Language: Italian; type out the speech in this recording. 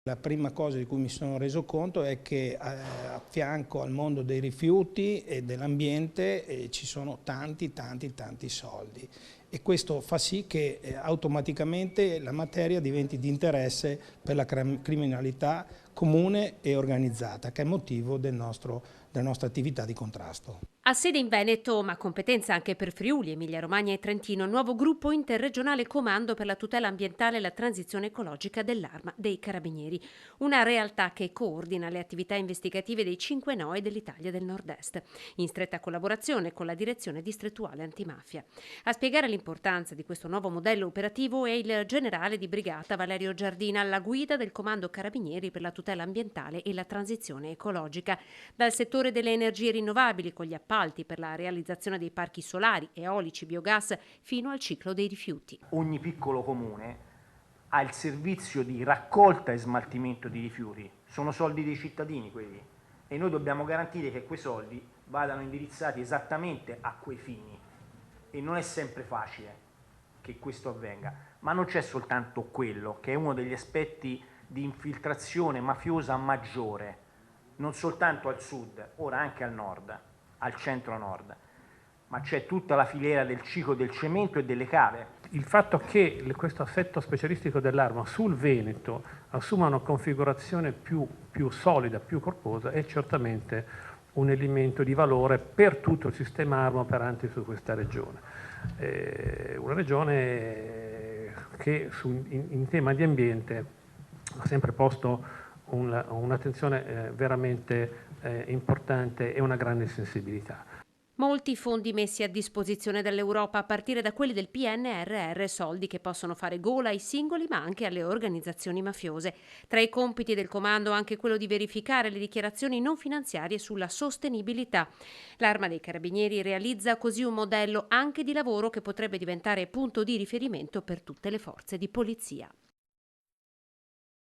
La prima cosa di cui mi sono reso conto è che a fianco al mondo dei rifiuti e dell'ambiente ci sono tanti soldi e questo fa sì che automaticamente la materia diventi di interesse per la criminalità comune e organizzata, che è motivo della nostra attività di contrasto. Ha sede in Veneto, ma competenza anche per Friuli, Emilia-Romagna e Trentino, nuovo gruppo interregionale comando per la tutela ambientale e la transizione ecologica dell'Arma dei Carabinieri, una realtà che coordina le attività investigative dei 5 NOE dell'Italia del Nord-Est, in stretta collaborazione con la direzione distrettuale antimafia. A spiegare l'importanza di questo nuovo modello operativo è il generale di brigata Valerio Giardina, alla guida del comando Carabinieri per la tutela ambientale e la transizione ecologica, dal settore delle energie rinnovabili con gli appalti per la realizzazione dei parchi solari, eolici, biogas, fino al ciclo dei rifiuti. Ogni piccolo comune ha il servizio di raccolta e smaltimento di rifiuti, sono soldi dei cittadini quelli e noi dobbiamo garantire che quei soldi vadano indirizzati esattamente a quei fini e non è sempre facile che questo avvenga, ma non c'è soltanto quello che è uno degli aspetti di infiltrazione mafiosa maggiore, non soltanto al sud, ora anche al nord, al centro-nord, ma c'è tutta la filiera del ciclo del cemento e delle cave. Il fatto che questo assetto specialistico dell'Arma sul Veneto assuma una configurazione più solida, più corposa, è certamente un elemento di valore per tutto il sistema Arma operante su questa regione. Una regione che in tema di ambiente ha sempre posto un'attenzione veramente importante e una grande sensibilità. Molti fondi messi a disposizione dall'Europa, a partire da quelli del PNRR, soldi che possono fare gola ai singoli ma anche alle organizzazioni mafiose. Tra i compiti del comando anche quello di verificare le dichiarazioni non finanziarie sulla sostenibilità. L'Arma dei Carabinieri realizza così un modello anche di lavoro che potrebbe diventare punto di riferimento per tutte le forze di polizia.